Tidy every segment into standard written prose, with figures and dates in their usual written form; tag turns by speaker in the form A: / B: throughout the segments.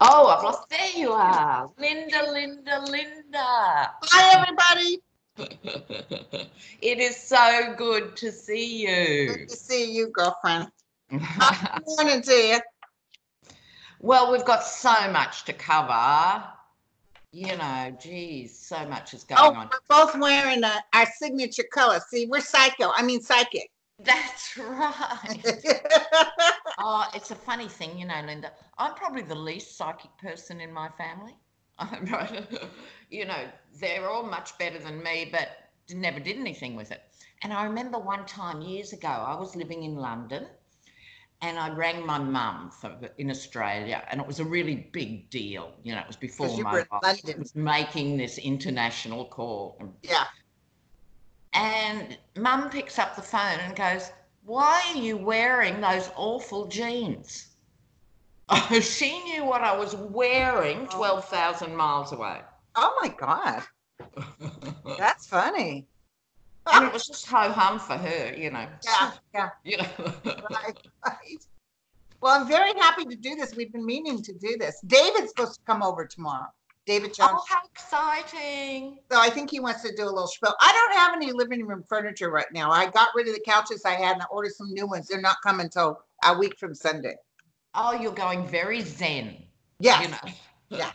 A: Oh, I've lost. There you are. Linda.
B: Hi, everybody.
A: It is so good to see you.
B: Good to see you, girlfriend. Good morning to you.
A: Well, we've got so much to cover. You know, geez, so much is going on.
B: We're both wearing our signature color. See, we're psychic.
A: That's right. Oh, it's a funny thing, you know, Linda. I'm probably the least psychic person in my family. You know, they're all much better than me, but never did anything with it. And I remember one time years ago, I was living in London and I rang my mum in Australia, and it was a really big deal. You know, it was before mobile. I was making this international call.
B: Yeah.
A: And Mum picks up the phone and goes, "Why are you wearing those awful jeans?" She knew what I was wearing 12,000 miles away.
B: Oh, my God. That's funny.
A: And it was just ho-hum for her, you know.
B: Yeah.
A: You know.
B: Right. Well, I'm very happy to do this. We've been meaning to do this. David's supposed to come over tomorrow. David Johnson.
A: Oh, how exciting.
B: So I think he wants to do a little spiel. I don't have any living room furniture right now. I got rid of the couches I had and I ordered some new ones. They're not coming until a week from Sunday.
A: Oh, you're going very zen.
B: Yes.
A: You know.
B: Yeah.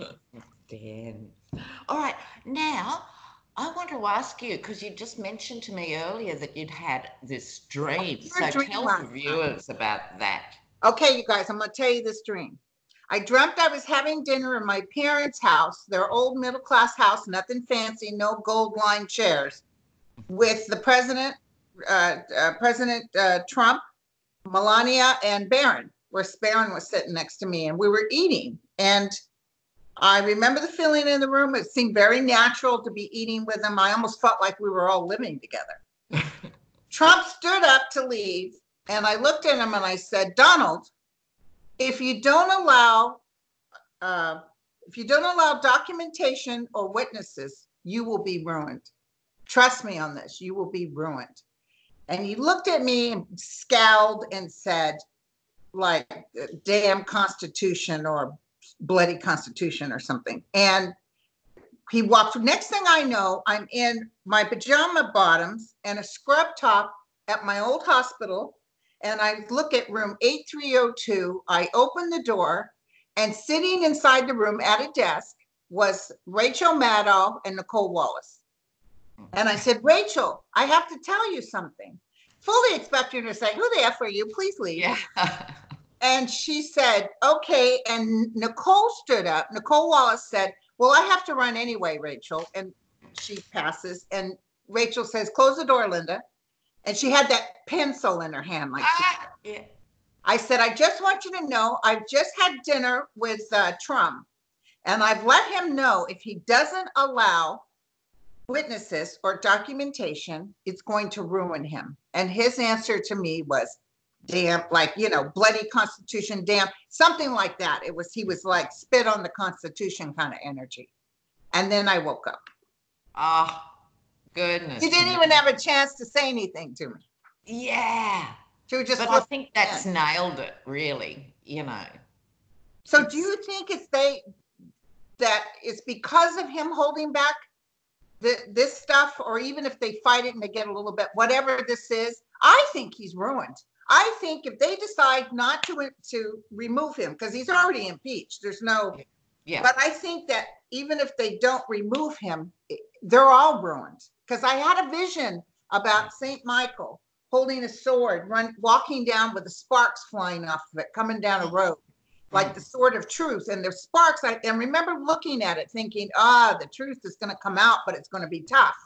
A: Zen. All right. Now, I want to ask you, because you just mentioned to me earlier that you'd had this dream. So tell the viewers about that.
B: Okay, you guys, I'm going to tell you this dream. I dreamt I was having dinner in my parents' house, their old middle-class house, nothing fancy, no gold-lined chairs, with the President Trump, Melania, and Barron, where Barron was sitting next to me, and we were eating. And I remember the feeling in the room. It seemed very natural to be eating with them. I almost felt like we were all living together. Trump stood up to leave, and I looked at him and I said, "Donald, if you don't allow documentation or witnesses, you will be ruined. Trust me on this. You will be ruined." And he looked at me and scowled and said, like, "Damn Constitution," or "bloody Constitution," or something. And he walked. Next thing I know, I'm in my pajama bottoms and a scrub top at my old hospital. And I look at room 8302. I open the door, and sitting inside the room at a desk was Rachel Maddow and Nicole Wallace. And I said, "Rachel, I have to tell you something." Fully expecting her to say, "Who the F are you? Please leave."
A: Yeah.
B: And she said, "Okay." And Nicole stood up. Nicole Wallace said, "Well, I have to run anyway, Rachel." And she passes. And Rachel says, "Close the door, Linda." And she had that pencil in her hand.
A: Yeah.
B: I said, "I just want you to know, I've just had dinner with Trump. And I've let him know if he doesn't allow witnesses or documentation, it's going to ruin him." And his answer to me was, "Damn," like, you know, "bloody Constitution, damn," something like that. He was like spit on the Constitution kind of energy. And then I woke up.
A: Oh, goodness.
B: He didn't even have a chance to say anything to me.
A: Yeah.
B: But
A: I think that's nailed it, really, you know.
B: So do you think that it's because of him holding back this stuff, or even if they fight it and they get a little bit, whatever this is, I think he's ruined. I think if they decide not to remove him, because he's already impeached, there's no,
A: yeah.
B: But I think that even if they don't remove him, they're all ruined. Because I had a vision about St. Michael holding a sword, walking down with the sparks flying off of it, coming down a road, like the sword of truth. And there's sparks. I remember looking at it thinking, the truth is going to come out, but it's going to be tough.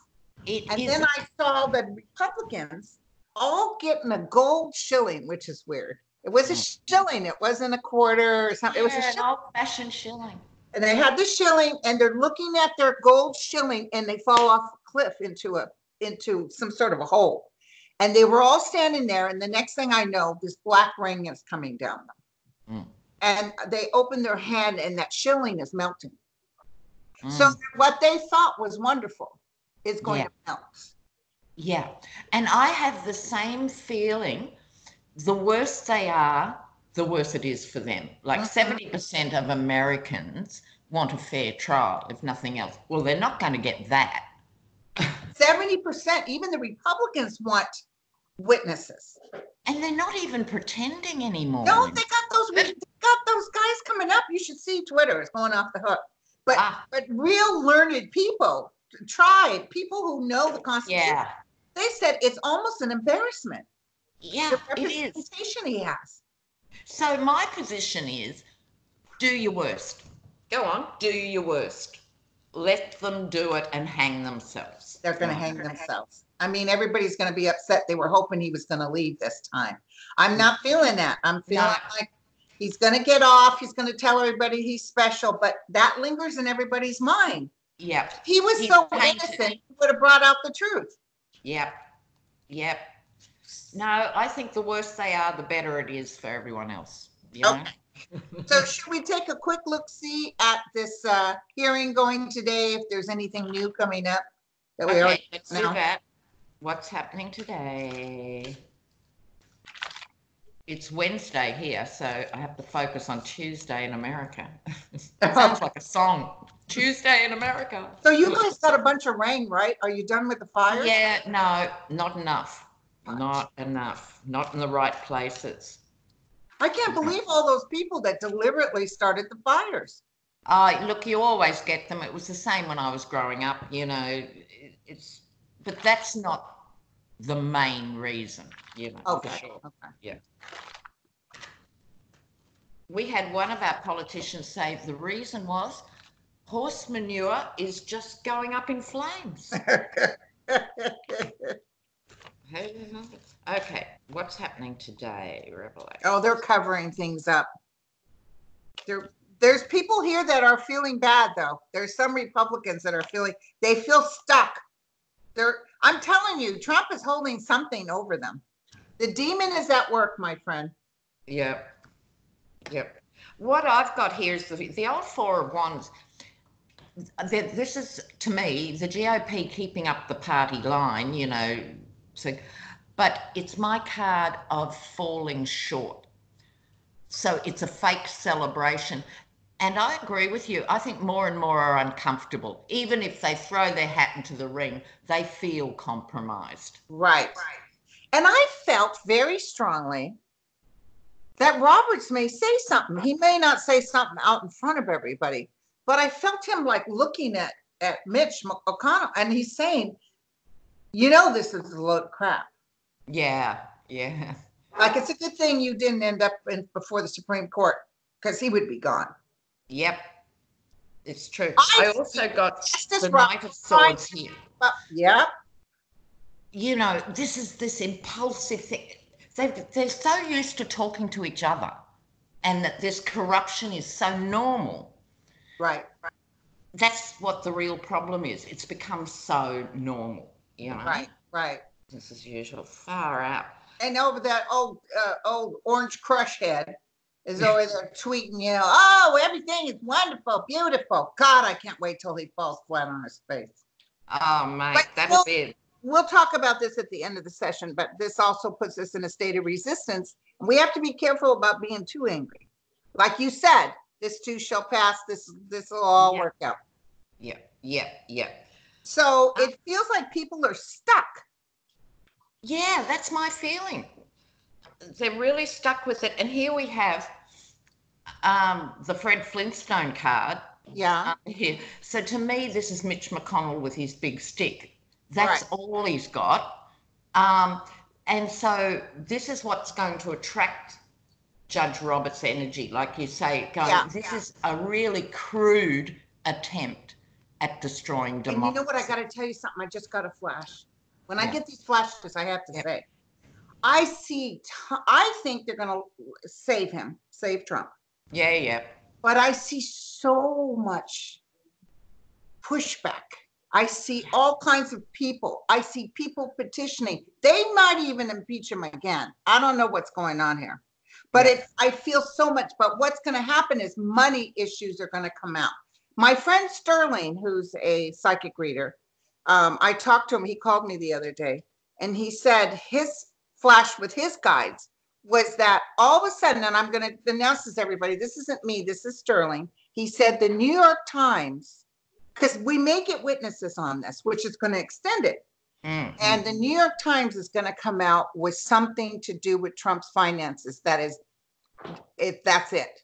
B: Then I saw the Republicans all getting a gold shilling, which is weird. It was a shilling. It wasn't a quarter or something.
A: Yeah,
B: it was
A: an old-fashioned shilling.
B: And they had the shilling, and they're looking at their gold shilling, and they fall off a cliff into some sort of a hole. And they were all standing there, and the next thing I know, this black ring is coming down them. And they open their hand, and that shilling is melting. So what they thought was wonderful is going to melt.
A: Yeah. And I have the same feeling. The worse they are, the worse it is for them. Like 70% of Americans want a fair trial, if nothing else. Well, they're not going to get that.
B: 70%, even the Republicans want witnesses.
A: And they're not even pretending anymore.
B: No, they got those guys coming up. You should see Twitter. It's going off the hook. But real learned people, people who know the Constitution, they said it's almost an embarrassment.
A: Yeah,
B: the
A: it is.
B: representation he has.
A: So my position is, do your worst. Go on, do your worst. Let them do it and hang themselves.
B: They're going to hang themselves. I mean, everybody's going to be upset. They were hoping he was going to leave this time. I'm not feeling that. I'm feeling like he's going to get off. He's going to tell everybody he's special, but that lingers in everybody's mind.
A: Yeah.
B: He was so innocent, he would have brought out the truth.
A: Yep. Yep. No, I think the worse they are, the better it is for everyone else. You know?
B: So should we take a quick look-see at this hearing going today, if there's anything new coming up? That we
A: let's do that. What's happening today? It's Wednesday here, so I have to focus on Tuesday in America. Sounds like a song. Tuesday in America.
B: So you guys got a bunch of rain, right? Are you done with the fires?
A: Yeah, no, not enough. Not enough. Not in the right places.
B: I can't believe all those people that deliberately started the fires.
A: Look, you always get them. It was the same when I was growing up, you know. But that's not the main reason, you know.
B: Okay.
A: Sure. Yeah. We had one of our politicians say the reason was horse manure is just going up in flames. Okay, what's happening today, Revelation?
B: Oh, they're covering things up. There's people here that are feeling bad, though. There's some Republicans that are they feel stuck. I'm telling you, Trump is holding something over them. The demon is at work, my friend.
A: Yep. What I've got here is the old Four of Wands. This is, to me, the GOP keeping up the party line, you know. So, but it's my card of falling short. So it's a fake celebration. And I agree with you. I think more and more are uncomfortable. Even if they throw their hat into the ring, they feel compromised.
B: Right. And I felt very strongly that Roberts may say something. He may not say something out in front of everybody, but I felt him like looking at Mitch McConnell, and he's saying, you know, this is a load of crap.
A: Yeah.
B: Like, it's a good thing you didn't end up before the Supreme Court, because he would be gone.
A: Yep. It's true. I also got the Knight of Swords here.
B: Yeah.
A: You know, this is this impulsive thing. They're so used to talking to each other, and that this corruption is so normal.
B: Right.
A: That's what the real problem is. It's become so normal, you know.
B: Right.
A: This is usual. Far out.
B: And over that old orange crush head is over there tweeting, you know, oh, everything is wonderful, beautiful. God, I can't wait till he falls flat on his face.
A: Oh, mate, that'll be it.
B: We'll talk about this at the end of the session, but this also puts us in a state of resistance. We have to be careful about being too angry. Like you said, this too shall pass. This will all work out.
A: Yeah.
B: So it feels like people are stuck.
A: Yeah, that's my feeling. They're really stuck with it. And here we have the Fred Flintstone card.
B: Yeah.
A: Here. So to me, this is Mitch McConnell with his big stick. That's all he's got. And so this is what's going to attract Judge Roberts' energy, like you say. This is a really crude attempt at destroying democracy.
B: And you know what? I got to tell you something. I just got a flash. When I get these flashes, I have to say, I think they're going to save Trump.
A: Yeah.
B: But I see so much pushback. I see all kinds of people. I see people petitioning. They might even impeach him again. I don't know what's going on here. But I feel so much. But what's going to happen is money issues are going to come out. My friend Sterling, who's a psychic reader, I talked to him. He called me the other day, and he said his flash with his guides was that all of a sudden, and I'm going to announce this, everybody, this isn't me, this is Sterling. He said the New York Times, because we may get witnesses on this, which is going to extend it.
A: Mm-hmm.
B: And the New York Times is going to come out with something to do with Trump's finances. That is, if that's it.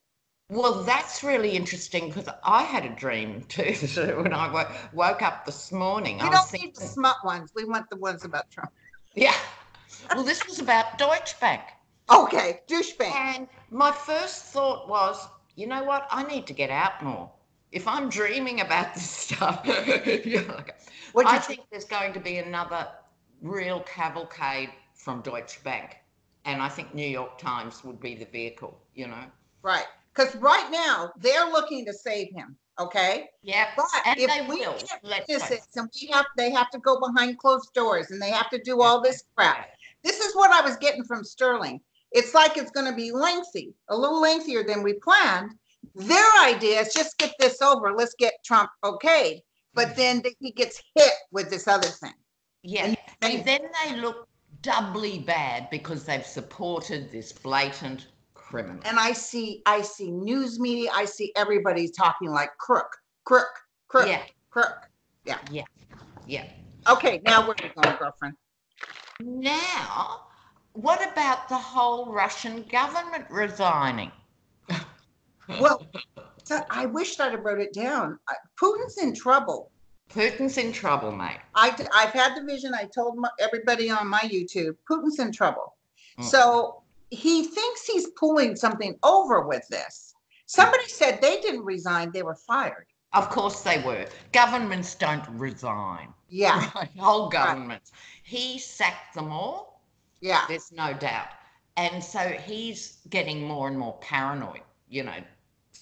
A: Well, that's really interesting because I had a dream too when I woke up this morning.
B: We don't need the smut ones. We want the ones about Trump.
A: Yeah. Well, this was about Deutsche Bank.
B: Okay, douchebag.
A: And my first thought was, you know what? I need to get out more. If I'm dreaming about this stuff, I think there's going to be another real cavalcade from Deutsche Bank. And I think New York Times would be the vehicle, you know?
B: Right. Because right now they're looking to save him. Okay.
A: Yeah.
B: But
A: and
B: if
A: they
B: we
A: will.
B: get witnesses and they have to go behind closed doors and they have to do all this crap. This is what I was getting from Sterling. It's like it's going to be lengthy, a little lengthier than we planned. Their idea is just get this over. Let's get Trump okayed. But then he gets hit with this other thing.
A: Yeah. And then they look doubly bad because they've supported this blatant criminal.
B: And I see news media. I see everybody talking like crook. Yeah.
A: Yeah. Yeah.
B: Okay. Now where are we going, girlfriend?
A: Now, what about the whole Russian government resigning?
B: Well, I wish I'd have wrote it down. Putin's in trouble.
A: Putin's in trouble, mate.
B: I've had the vision. I told everybody on my YouTube, Putin's in trouble. So he thinks he's pulling something over with this. Somebody said they didn't resign. They were fired.
A: Of course they were. Governments don't resign.
B: Yeah.
A: Right? Whole governments. Right. He sacked them all.
B: Yeah.
A: There's no doubt. And so he's getting more and more paranoid, you know.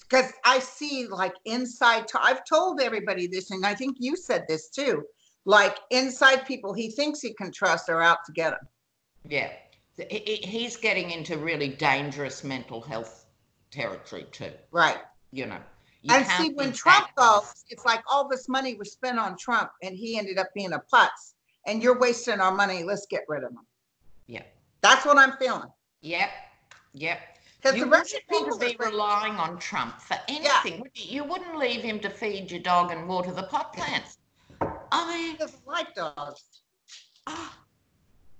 B: Because I see like inside, I've told everybody this, and I think you said this too, like inside people he thinks he can trust are out to get him.
A: Yeah. He's getting into really dangerous mental health territory too.
B: Right.
A: You know.
B: And see, when Trump goes, it's like all this money was spent on Trump and he ended up being a putz and you're wasting our money. Let's get rid of him.
A: Yeah.
B: That's what I'm feeling.
A: Yep. Yep.
B: Because the Russian people
A: be relying on Trump for anything. Yeah. You wouldn't leave him to feed your dog and water the pot plants. I mean,
B: he doesn't like dogs.
A: Oh,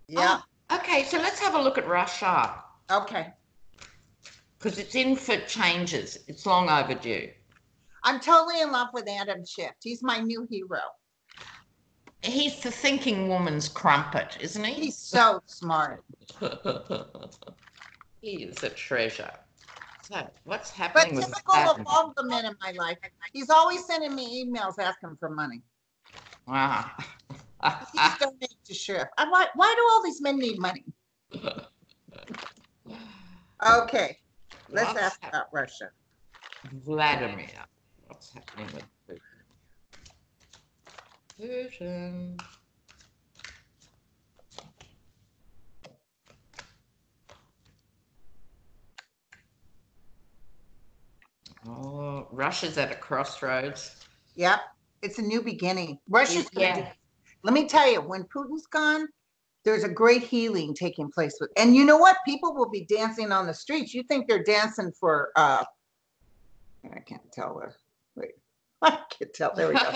B: yeah.
A: Oh, okay, so let's have a look at Russia.
B: Okay.
A: Because it's in for changes. It's long overdue.
B: I'm totally in love with Adam Schiff. He's my new hero.
A: He's the thinking woman's crumpet, isn't he?
B: He's so smart.
A: He is a treasure. So what's happening with
B: typical of all the men in my life, he's always sending me emails asking for money.
A: Wow.
B: He's donating to Schiff. I'm like, why do all these men need money? Okay, let's ask about Russia.
A: Vladimir. What's happening with Putin? Putin. Oh, Russia's at a crossroads.
B: Yep, it's a new beginning. Russia's gonna let me tell you, when Putin's gone, there's a great healing taking place with, and you know what? People will be dancing on the streets. You think they're dancing for I can't tell. Wait, I can't tell. There we go.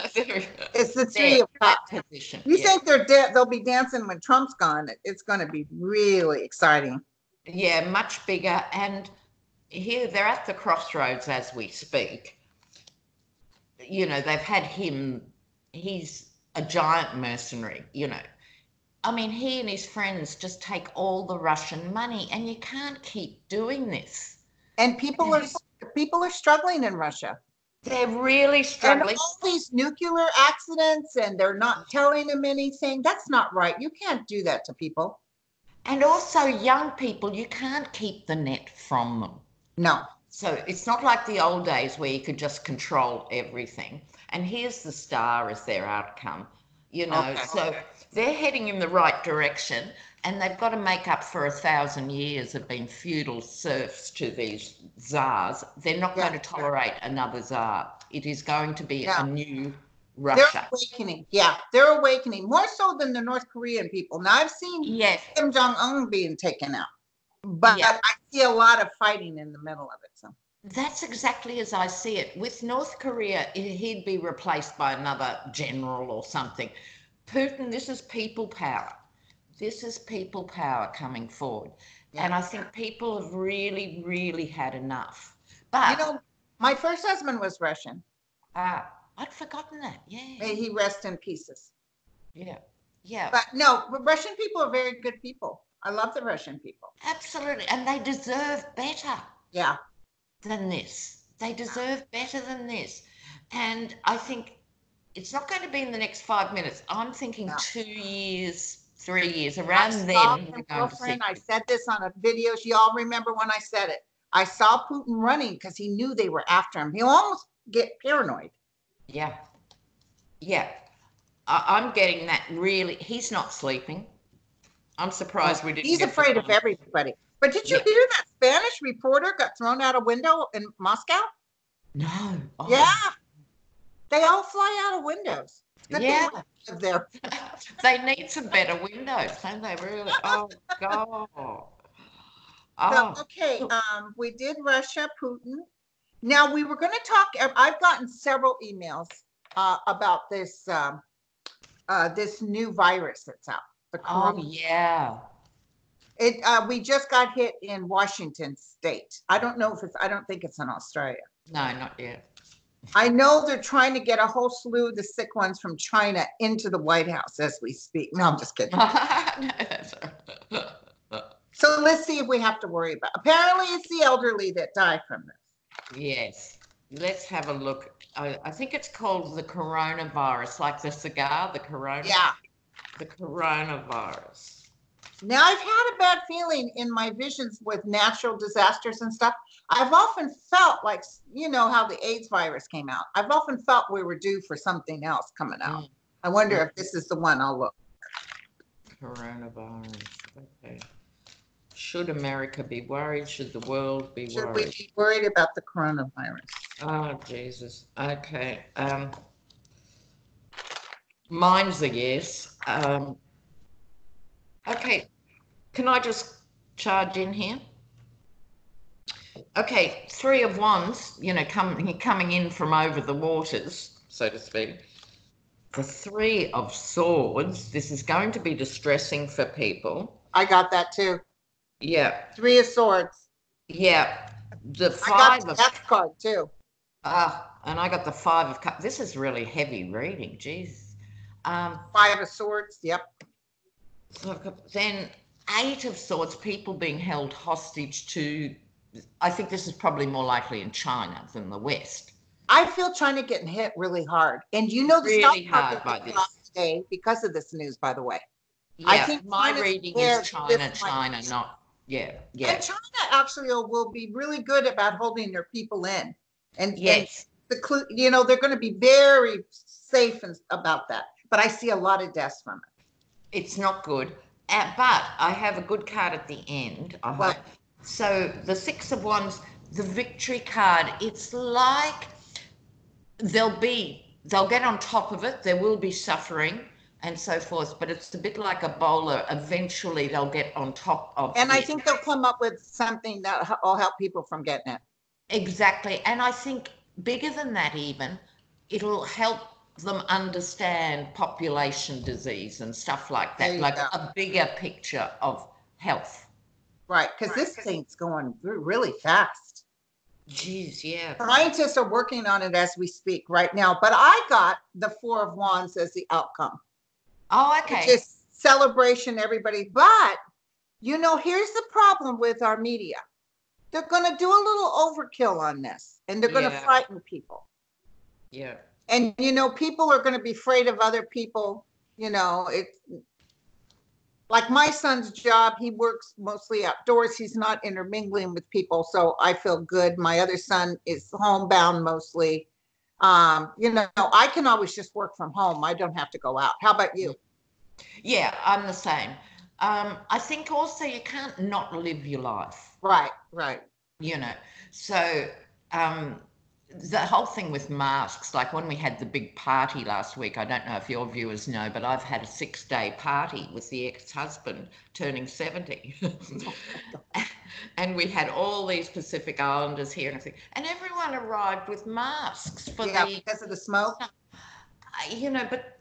B: It's the three of cups position. You think they'll be dancing when Trump's gone? It's going to be really exciting.
A: Yeah, much bigger. And here they're at the crossroads as we speak. You know, they've had him. He's a giant mercenary, you know. I mean, he and his friends just take all the Russian money, and you can't keep doing this.
B: And people are struggling in Russia.
A: They're really struggling.
B: And all these nuclear accidents, and they're not telling them anything. That's not right. You can't do that to people.
A: And also young people, you can't keep the net from them.
B: No.
A: So it's not like the old days where you could just control everything. And here's the star as their outcome, you know. Okay. So they're heading in the right direction, and they've got to make up for 1,000 years of being feudal serfs to these czars. They're not going to tolerate another czar. It is going to be a new Russia.
B: They're awakening. Yeah, they're awakening more so than the North Korean people. Now I've seen Kim Jong-un being taken out. But
A: Yeah.
B: I see a lot of fighting in the middle of it. So
A: That's exactly as I see it. With North Korea, he'd be replaced by another general or something. Putin, this is people power. This is people power coming forward.
B: yeah.
A: And I think people have really, really had enough.
B: You
A: But
B: know, my first husband was Russian.
A: I'd forgotten that.
B: May
A: Yeah.
B: he rest in pieces.
A: Yeah. Yeah.
B: But no, Russian people are very good people. I love the Russian people.
A: Absolutely. And they deserve better
B: Yeah.
A: than this. They deserve better than this. And I think it's not going to be in the next 5 minutes. I'm thinking
B: Yeah.
A: 2 years, 3 years,
B: I
A: around
B: saw
A: then
B: him,
A: we're going to see.
B: girlfriend. I said this on a video. Y'all remember when I said it? I saw Putin running because he knew they were after him. He'll almost get paranoid.
A: Yeah. Yeah. I'm getting that really. He's not sleeping. I'm surprised we didn't
B: He's
A: get
B: afraid of everybody. But did you
A: Yeah.
B: hear that Spanish reporter got thrown out a window in Moscow?
A: No. Oh,
B: Yeah. They all fly out of windows. Good
A: Yeah.
B: thing we live there.
A: They need some better windows, don't they? Really? Oh God.
B: So,
A: Oh.
B: okay, we did Russia, Putin. Now we were going to talk. I've gotten several emails about this this new virus that's out. The
A: Oh
B: corona.
A: yeah.
B: It we just got hit in Washington State. I don't know if it's. I don't think it's in Australia.
A: No, not yet.
B: I know they're trying to get a whole slew of the sick ones from China into the White House as we speak. No, I'm just kidding. So let's see if we have to worry about. Apparently, it's the elderly that die from this.
A: Yes. Let's have a look. I think it's called the coronavirus, like the cigar, the corona.
B: Yeah.
A: The coronavirus.
B: Now, I've had a bad feeling in my visions with natural disasters and stuff. I've often felt like, you know, how the AIDS virus came out. I've often felt we were due for something else coming out. I wonder if this is the one. I'll look.
A: Coronavirus. Okay. Should America be worried? Should the world be
B: Should
A: worried?
B: we be worried about the coronavirus?
A: Oh, Jesus. Okay. Mine's a yes. Okay. Can I just charge in here? Okay. Three of Wands, you know, coming in from over the waters, so to speak. The Three of Swords. This is going to be distressing for people.
B: I got that too.
A: Yeah.
B: Three of Swords.
A: Yeah. The
B: I got
A: Five
B: the
A: of
B: Death card too.
A: and I got the Five of Cups. This is really heavy reading. Jesus.
B: Five of Swords. Yep.
A: Then Eight of Swords. People being held hostage to. I think this is probably more likely in China than the West.
B: I feel China getting hit really hard, and you know the
A: Really
B: stock
A: hard
B: market
A: by this.
B: last day because of this news. By the way,
A: Yeah,
B: I think
A: my
B: China's
A: reading
B: there
A: is
B: to lift
A: China,
B: my-
A: not yeah.
B: And China actually will be really good about holding their people in, and
A: Yes.
B: the you know they're going to be very safe about that. But I see a lot of deaths from it.
A: It's not good. But I have a good card at the end. I hope. So the Six of Wands, the Victory card. It's like they'll get on top of it. There will be suffering and so forth, but it's a bit like Ebola. Eventually, they'll get on top of it.
B: And I think they'll come up with something that will help people from getting it.
A: Exactly. And I think bigger than that even, it'll help them understand population disease and stuff like that, like a bigger picture of health.
B: Right, because this thing's going really fast.
A: Geez, yeah.
B: Scientists are working on it as we speak right now, but I got the Four of Wands as the outcome.
A: Oh, okay.
B: Which is celebration, everybody. But, you know, here's the problem with our media. They're going to do a little overkill on this, and they're going to frighten people.
A: Yeah.
B: And, you know, people are going to be afraid of other people. You know, it's like my son's job. He works mostly outdoors. He's not intermingling with people. So I feel good. My other son is homebound mostly. You know, I can always just work from home. I don't have to go out. How about you?
A: Yeah, I'm the same. I think also you can't not live your life.
B: Right, right.
A: You know, so the whole thing with masks, like when we had the big party last week, I don't know if your viewers know, but I've had a 6-day party with the ex-husband turning 70. And we had all these Pacific Islanders here and everything. And everyone arrived with masks for
B: because of the smoke.
A: But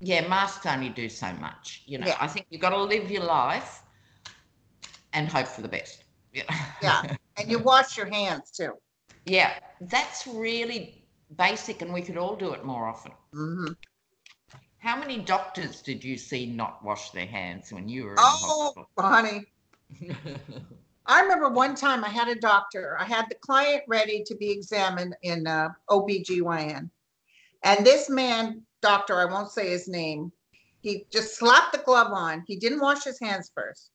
A: yeah, masks only do so much.
B: Yeah.
A: I think you've got to live your life and hope for the best.
B: Yeah. And you wash your hands too.
A: Yeah, that's really basic, and we could all do it more often.
B: Mm-hmm.
A: How many doctors did you see not wash their hands when you were in the hospital?
B: Oh, honey. I remember one time I had a doctor. I had the client ready to be examined in OBGYN. And this man, doctor, I won't say his name, he just slapped the glove on. He didn't wash his hands first.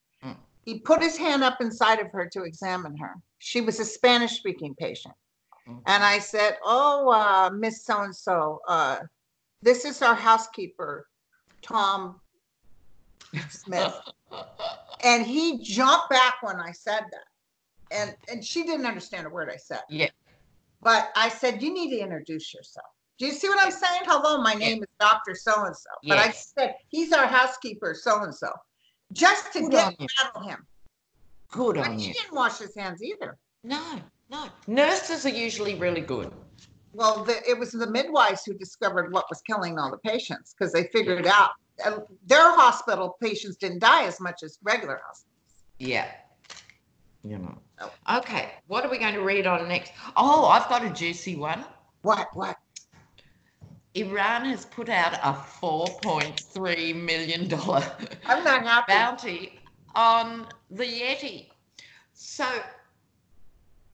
B: He put his hand up inside of her to examine her. She was a Spanish-speaking patient. And I said, oh, Miss So-and-so, this is our housekeeper, Tom Smith. And he jumped back when I said that. And she didn't understand a word I said.
A: Yeah.
B: But I said, you need to introduce yourself. Do you see what I'm saying? Hello, my name is Dr. So-and-so. But I said, he's our housekeeper, so-and-so. Just to get out of him.
A: Good on
B: you. He didn't wash his hands either.
A: No. Nurses are usually really good.
B: Well, it was the midwives who discovered what was killing all the patients, because they figured out their hospital patients didn't die as much as regular hospitals.
A: Yeah. Okay, what are we going to read on next? Oh, I've got a juicy one.
B: What?
A: Iran has put out a $4.3 million
B: I'm not happy.
A: bounty on the Yeti. So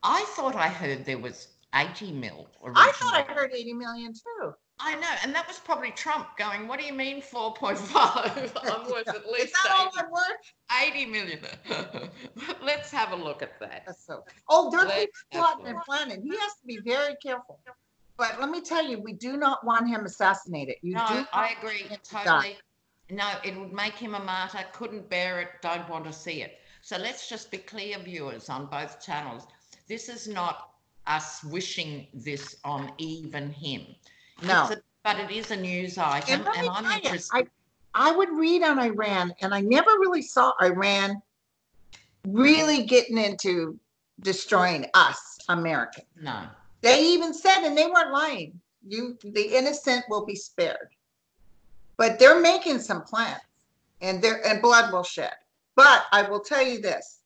A: I thought I heard there was 80 mil. Originally.
B: I thought I heard 80 million too.
A: I know, and that was probably Trump going, what do you mean 4.5? I'm worth at least
B: Is that all I'm worth?
A: 80 million. Let's have a look at that.
B: That's so. Oh, they're plotting and planning. He has to be very careful. But let me tell you, we do not want him assassinated.
A: I agree totally. No, it would make him a martyr. Couldn't bear it. Don't want to see it. So let's just be clear, viewers, on both channels. This is not us wishing this on even him.
B: No.
A: But it is a news item, and I'm interested.
B: I would read on Iran, and I never really saw Iran really getting into destroying us, Americans.
A: No.
B: They even said, and they weren't lying, the innocent will be spared. But they're making some plans, and blood will shed. But I will tell you this,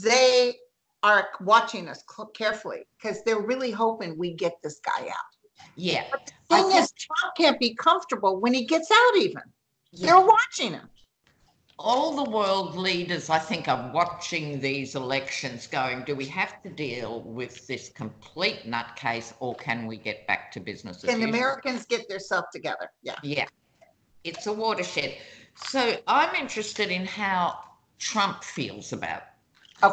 B: they are watching us carefully, because they're really hoping we get this guy out.
A: Yeah.
B: But the thing is, Trump can't be comfortable when he gets out even. Yeah. They're watching him.
A: All the world leaders, I think, are watching these elections going, do we have to deal with this complete nutcase, or can we get back to business as usual?
B: Can Americans get themselves together? Yeah.
A: Yeah. It's a watershed. So I'm interested in how Trump feels about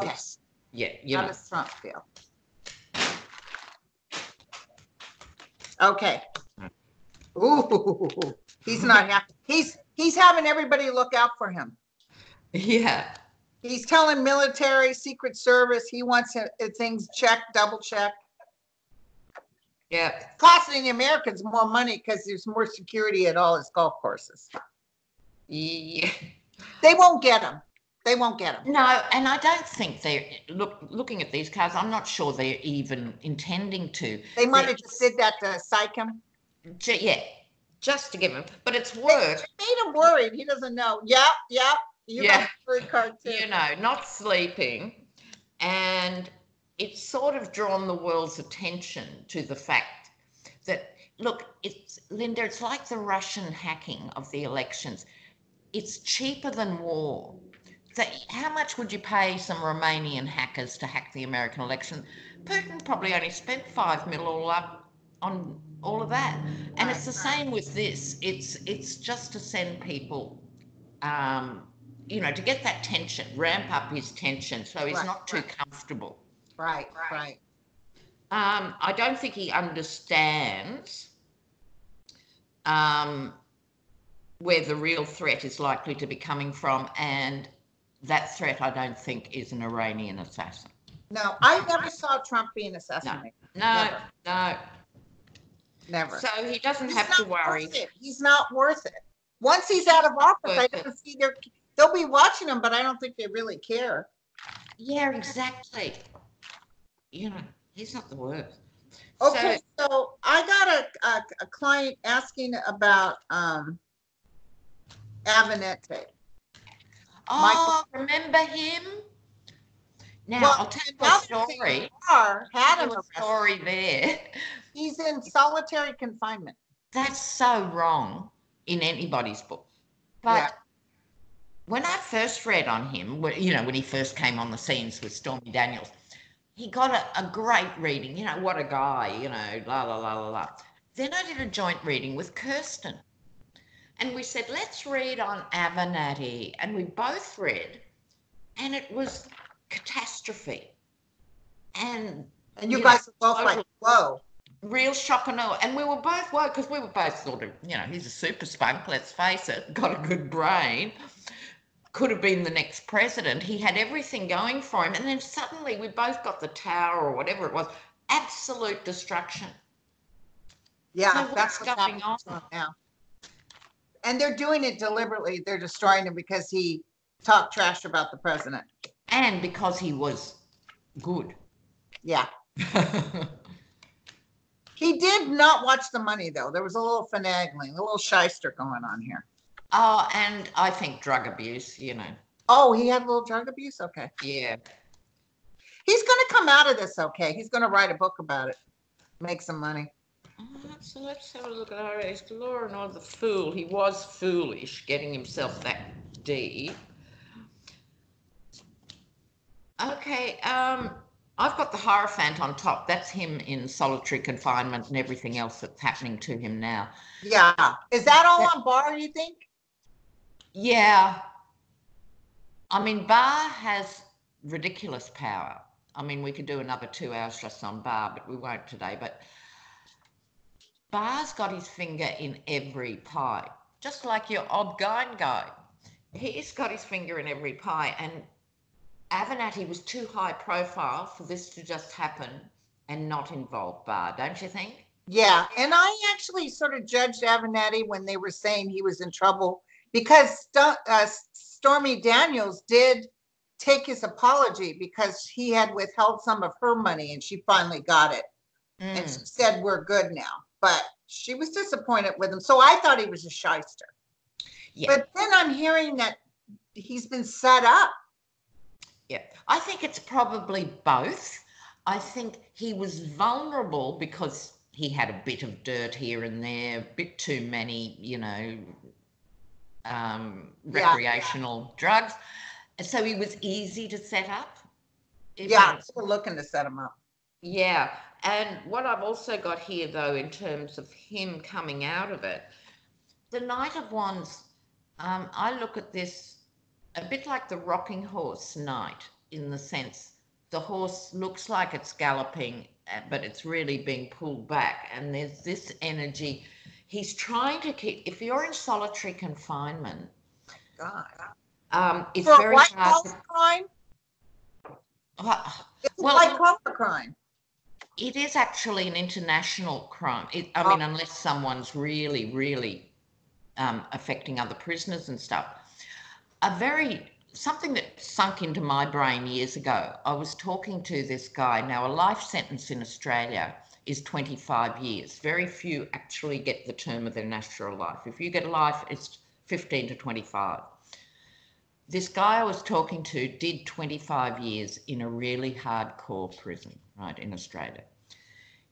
A: this. Yeah.
B: How does Trump feel? Okay. Ooh, he's not happy. He's having everybody look out for him.
A: Yeah.
B: He's telling military, Secret Service, he wants things checked, double checked.
A: Yeah.
B: Costing the Americans more money because there's more security at all his golf courses.
A: Yeah.
B: They won't get him. They won't get him.
A: No, and I don't think they're looking at these cars. I'm not sure they're even intending to.
B: They might have just did that to psych him.
A: Yeah, just to give him. But it's worked.
B: It made him worried. He doesn't know. Yep. You got a free card too.
A: Not sleeping, and it's sort of drawn the world's attention to the fact that, look, Linda, it's like the Russian hacking of the elections. It's cheaper than war. How much would you pay some Romanian hackers to hack the American election? Putin probably only spent $5 million all up on all of that. And it's the same with this. It's just to send people, to get that tension, ramp up his tension so he's not too comfortable.
B: Right.
A: I don't think he understands where the real threat is likely to be coming from, and that threat I don't think is an Iranian assassin.
B: No, I never saw Trump being assassinated.
A: No,
B: Never.
A: no.
B: Never.
A: So he doesn't
B: He's
A: have to
B: not
A: worry.
B: worth it. He's not worth it. Once he's out of office, I don't see they'll be watching him, but I don't think they really care.
A: Yeah, exactly. You know, he's not the worst.
B: Okay, so I got a client asking about Avenatti.
A: Oh, remember him? Now,
B: Well,
A: I'll tell you a story.
B: Barr had him
A: a story there.
B: He's in solitary confinement.
A: That's so wrong in anybody's book. But when I first read on him, you know, when he first came on the scenes with Stormy Daniels, he got a great reading. You know, what a guy, you know, la, la, la, la, la. Then I did a joint reading with Kirsten. And we said, let's read on Avenatti. And we both read. And it was catastrophe. And
B: you guys were both like, whoa.
A: Real shock and awe. And we were both woke because we were both sort of, you know, he's a super spunk, let's face it, got a good brain, could have been the next president. He had everything going for him. And then suddenly we both got the tower or whatever it was. Absolute destruction.
B: Yeah,
A: so
B: that's
A: what's going on
B: now. And they're doing it deliberately. They're destroying him because he talked trash about the president.
A: And because he was good.
B: Yeah. He did not watch the money, though. There was a little finagling, a little shyster going on here.
A: Oh, and I think drug abuse, you know.
B: Oh, he had a little drug abuse? Okay.
A: Yeah.
B: He's going to come out of this okay. He's going to write a book about it, make some money.
A: So let's have a look at R.A.'s Law and the fool. He was foolish getting himself that deep. Okay, I've got the Hierophant on top. That's him in solitary confinement and everything else that's happening to him now.
B: Yeah. Is that all on Barr, you think?
A: Yeah. I mean, Barr has ridiculous power. I mean, we could do another 2 hours just on Barr, but we won't today. But Barr's got his finger in every pie, just like your Obgyn guy. He's got his finger in every pie, and Avenatti was too high profile for this to just happen and not involve Barr, don't you think?
B: Yeah, and I actually sort of judged Avenatti when they were saying he was in trouble because Stormy Daniels did take his apology because he had withheld some of her money and she finally got it. And she said, we're good now. But she was disappointed with him. So I thought he was a shyster. Yeah. But then I'm hearing that he's been set up.
A: Yeah, I think it's probably both. I think he was vulnerable because he had a bit of dirt here and there, a bit too many, you know, recreational drugs. So he was easy to set up.
B: Yeah, we're looking to set him up.
A: Yeah, and what I've also got here, though, in terms of him coming out of it, the Knight of Wands, I look at this a bit like the rocking horse knight, in the sense the horse looks like it's galloping, but it's really being pulled back. And there's this energy. He's trying to keep, if you're in solitary confinement, it's
B: for
A: very hard.
B: Crime? It's
A: well,
B: like color crime.
A: It is actually an international crime. I mean, unless someone's really, really affecting other prisoners and stuff. Something that sunk into my brain years ago, I was talking to this guy. Now, a life sentence in Australia is 25 years. Very few actually get the term of their natural life. If you get life, it's 15 to 25. This guy I was talking to did 25 years in a really hardcore prison, right, in Australia.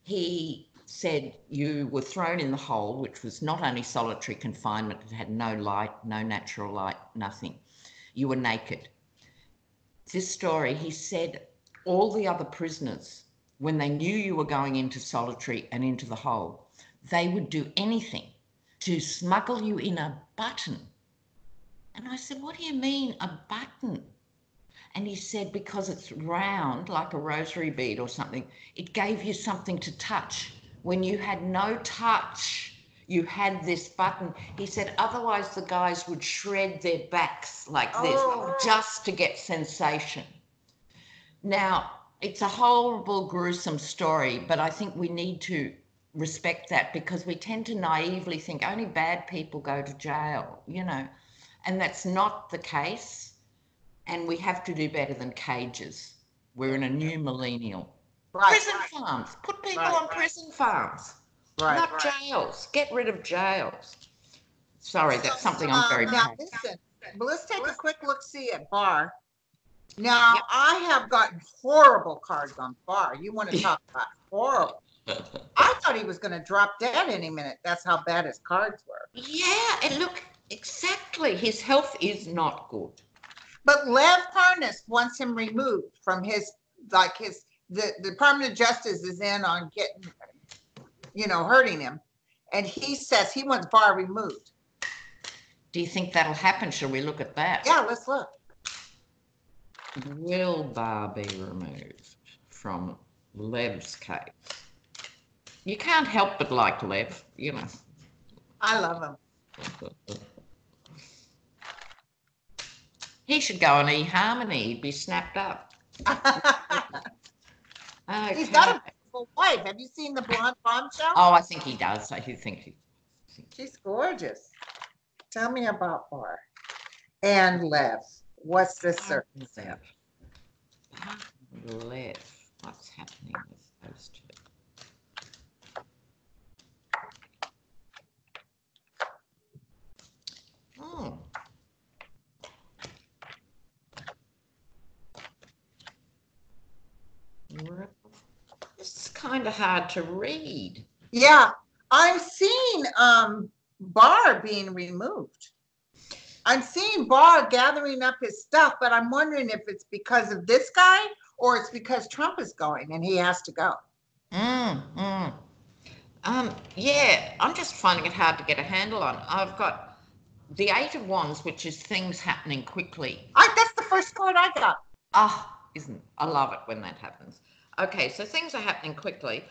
A: He said you were thrown in the hole, which was not only solitary confinement, it had no light, no natural light, nothing. You were naked. This story, he said, all the other prisoners, when they knew you were going into solitary and into the hole, they would do anything to smuggle you in a button. And I said, what do you mean, a button? And he said, because it's round, like a rosary bead or something, it gave you something to touch. When you had no touch, you had this button. He said, otherwise the guys would shred their backs like this just to get sensation. Now, It's a horrible, gruesome story, but I think we need to respect that because we tend to naively think only bad people go to jail, you know, and that's not the case. And we have to do better than cages. We're in a new millennial.
B: Right.
A: Prison farms. Put people on prison farms. Not jails. Get rid of jails. Sorry, that's something I'm very
B: now listen, let's take a quick look-see at Barr. Now, I have gotten horrible cards on Barr. You want to talk about horrible. I thought he was going to drop dead any minute. That's how bad his cards were.
A: Yeah, and look, exactly. His health is not good.
B: But Lev Parnas wants him removed from his, like the Department of Justice is in on getting, you know, hurting him. And he says he wants Barr removed.
A: Do you think that'll happen? Shall we look at that?
B: Yeah, let's look.
A: Will Barr be removed from Lev's case? You can't help but like Lev, you know.
B: I love him.
A: He should go on eHarmony. He'd be snapped up. Okay.
B: He's got a beautiful wife. Have you seen the Blonde Bombshell?
A: Oh, I think he does. I think
B: She's gorgeous. Tell me about Barr and Lev. What's this circumstance?
A: Lev. What's happening with those two? Oh. It's kind of hard to read.
B: Yeah, I'm seeing Barr being removed. I'm seeing Barr gathering up his stuff, but I'm wondering if it's because of this guy or it's because Trump is going and he has to go.
A: Yeah, I'm just finding it hard to get a handle on. I've got the Eight of Wands, which is things happening quickly.
B: That's the first card I got.
A: I love it when that happens. Okay, so things are happening quickly.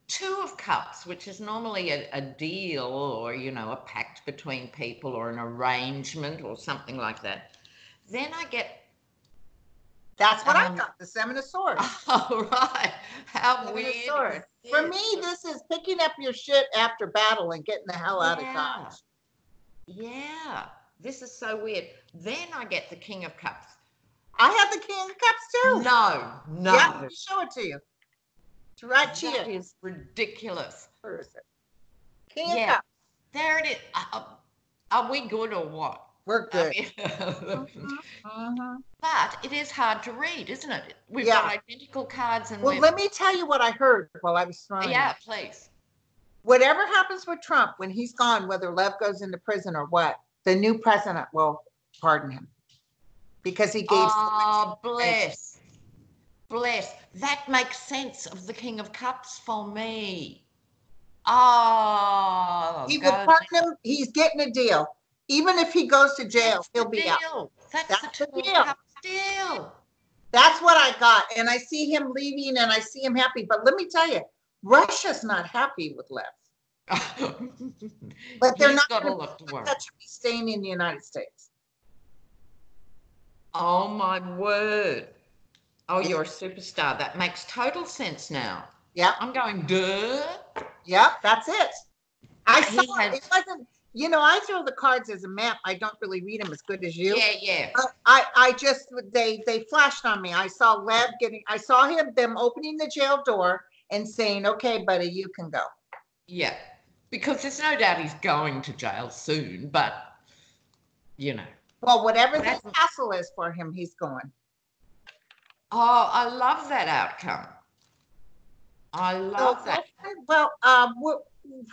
A: Two of Cups, which is normally a deal or, you know, a pact between people or an arrangement or something like that. Then I get...
B: That's what I got, the Seven of Swords.
A: Oh, right. How weird.
B: For me, this is picking up your shit after battle and getting the hell out of Dodge.
A: Yeah, this is so weird. Then I get the King of Cups.
B: I have the King of Cups too.
A: No.
B: Yeah, let me show it to you. It's right here.
A: That is ridiculous.
B: Where is it? King of Cups.
A: There it is. Are we good or what?
B: We're good.
A: But it is hard to read, isn't it? We've got identical cards. And
B: let me tell you what I heard while I was throwing it.
A: Please.
B: Whatever happens with Trump when he's gone, whether Lev goes into prison or what, the new president will pardon him. Because he gave...
A: Oh, bless. That makes sense of the King of Cups for me. Oh.
B: He will pardon him. He's getting a deal. Even if he goes to jail, he'll be out.
A: That's the Two of Cups deal.
B: That's what I got. And I see him leaving and I see him happy. But let me tell you, Russia's not happy with Lev. But they're not going to be staying in the United States.
A: Oh, my word. Oh, you're a superstar. That makes total sense now.
B: Yeah.
A: I'm going, duh.
B: Yep, that's it. I saw it wasn't, you know, I throw the cards as a map. I don't really read them as good as you.
A: Yeah.
B: I just, they flashed on me. I saw Lev them opening the jail door and saying, okay, buddy, you can go.
A: Yeah, because there's no doubt he's going to jail soon, but, you know.
B: Well, whatever the hassle is for him, he's going.
A: Oh, I love that outcome. I love that.
B: Well,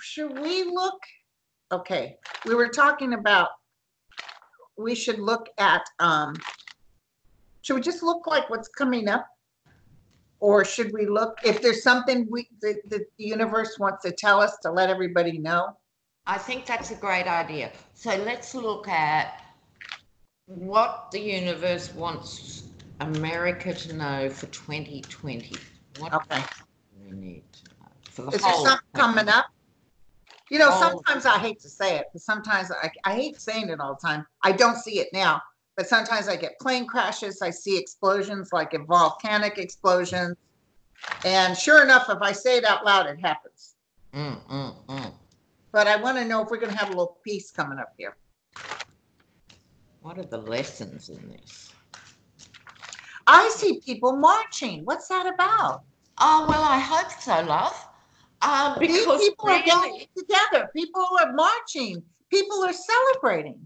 B: should we look? Okay, we were talking about, we should look at, should we just look like what's coming up? Or should we look, if there's something the universe wants to tell us to let everybody know?
A: I think that's a great idea. So let's look at what the universe wants America to know for 2020. What we need to know for the
B: Is there something coming up? You know, sometimes I hate to say it, but sometimes I hate saying it all the time. I don't see it now, but sometimes I get plane crashes. I see explosions, like volcanic explosions. And sure enough, if I say it out loud, it happens. But I want to know if we're going to have a little peace coming up here.
A: What are the lessons in this?
B: I see people marching. What's that about?
A: Oh, well, I hope so, love. Because
B: people are getting together. People are marching. People are celebrating.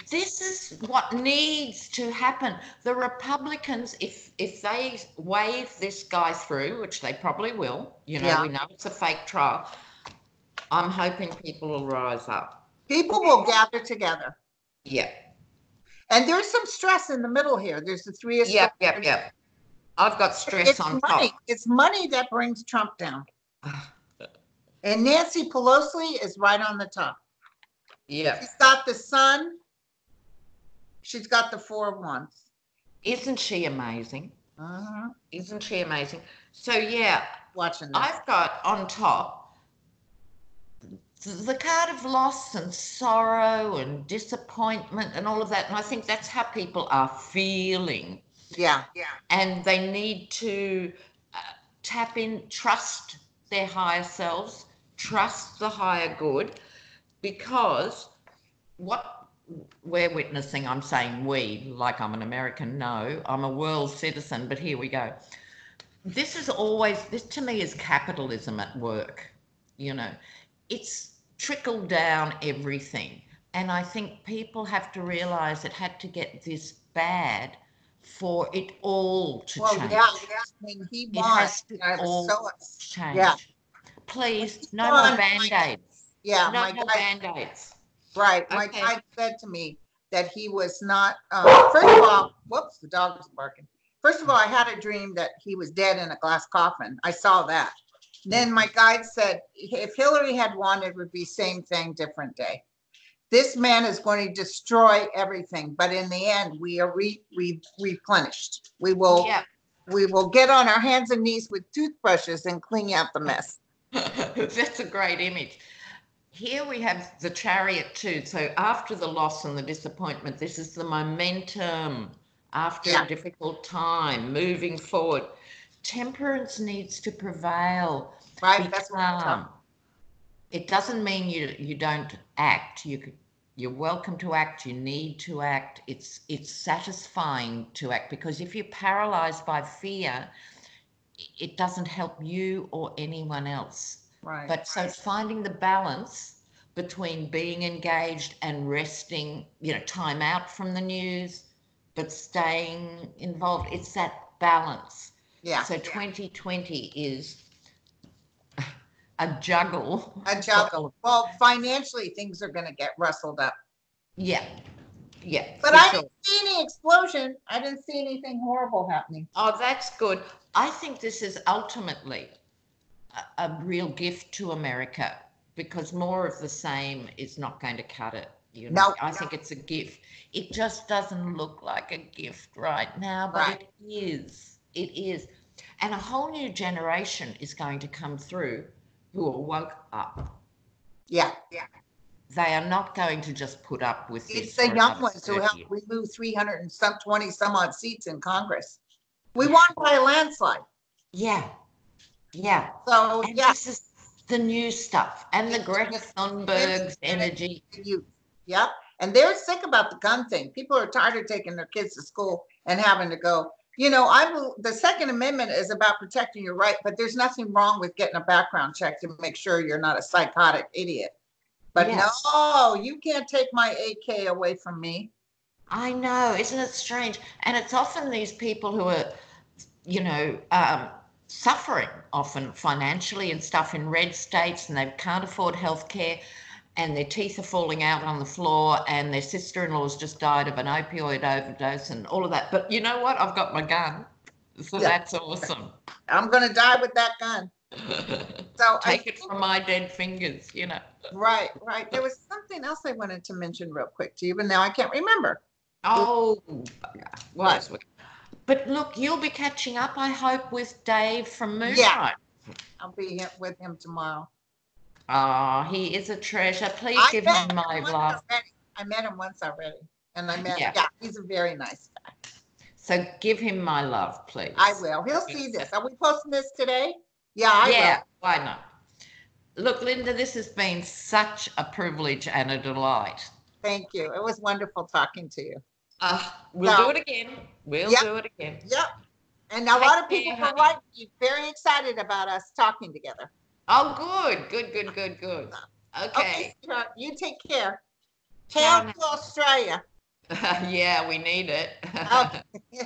A: This is what needs to happen. The Republicans, if they wave this guy through, which they probably will, we know it's a fake trial, I'm hoping people will rise up.
B: People will gather together.
A: Yeah.
B: And there's some stress in the middle here. There's the three of
A: Yep. I've got stress on top.
B: It's money that brings Trump down. And Nancy Pelosi is right on the top.
A: Yeah.
B: She's got the sun. She's got the 4 of Wands.
A: Isn't she amazing? Isn't she amazing? So,
B: watching this.
A: I've got on top the card of loss and sorrow and disappointment and all of that. And I think that's how people are feeling.
B: Yeah.
A: And they need to tap in, trust their higher selves, trust the higher good, because what we're witnessing, I'm saying we, like I'm an American, no, I'm a world citizen, but here we go. This to me is capitalism at work, It's trickled down everything. And I think people have to realize it had to get this bad for it all to change.
B: Yeah. I mean, he wants
A: to all change.
B: Yeah.
A: Please, no more Band-Aids.
B: Yeah.
A: No more Band-Aids.
B: Right. Okay. My guy said to me that he was not, first of all, whoops, the dog was barking. First of all, I had a dream that he was dead in a glass coffin. I saw that. Then my guide said, if Hillary had won, it would be same thing, different day. This man is going to destroy everything, but in the end, we are replenished. We will get on our hands and knees with toothbrushes and clean out the mess.
A: That's a great image. Here we have the Chariot too. So after the loss and the disappointment, this is the momentum after a difficult time, moving forward. Temperance needs to prevail.
B: Right, that's what I'm talking.
A: It doesn't mean you don't act. You're welcome to act. You need to act. It's satisfying to act, because if you're paralyzed by fear, it doesn't help you or anyone else.
B: Right.
A: But so it's finding the balance between being engaged and resting, time out from the news, but staying involved. It's that balance.
B: Yeah.
A: So 2020 is a juggle.
B: Well, financially, things are going to get rustled up.
A: Yeah.
B: But I didn't see any explosion. I didn't see anything horrible happening.
A: Oh, that's good. I think this is ultimately a real gift to America, because more of the same is not going to cut it. I think it's a gift. It just doesn't look like a gift right now, but it is. It is. And a whole new generation is going to come through who are woke up.
B: Yeah.
A: They are not going to just put up with this.
B: It's the young ones who helped remove 320 some odd seats in Congress. We won by a landslide.
A: Yeah. So, this is the new stuff, and the Greta Thunberg's energy.
B: Yep. And they're sick about the gun thing. People are tired of taking their kids to school and having to go. The Second Amendment is about protecting your right, but there's nothing wrong with getting a background check to make sure you're not a psychotic idiot. But no, you can't take my AK away from me.
A: I know, isn't it strange? And it's often these people who are, suffering often financially and stuff in red states, and they can't afford health care, and their teeth are falling out on the floor, and their sister-in-law's just died of an opioid overdose and all of that. But you know what? I've got my gun. So that's awesome.
B: I'm going to die with that gun. So
A: Take it from my dead fingers,
B: Right. There was something else I wanted to mention real quick to you, but now I can't remember.
A: Oh, what? But look, you'll be catching up, I hope, with Dave from Moonlight.
B: Yeah. I'll be with him tomorrow.
A: Oh, he is a treasure. Please give him my love.
B: I met him once already. And I met,
A: Yeah.
B: yeah, he's a very nice guy.
A: So give him my love, please.
B: I will. He'll see this. Are we posting this today? Yeah, I
A: Yeah,
B: will.
A: why not? Look, Linda, this has been such a privilege and a delight.
B: Thank you. It was wonderful talking to you.
A: We'll do it again. We'll do it again.
B: Yep. And a lot of people were writing very excited about us talking together.
A: Oh, good. Okay.
B: Sweetheart, you take care. Hail to Australia.
A: Yeah, we need it.
B: Okay. Yeah.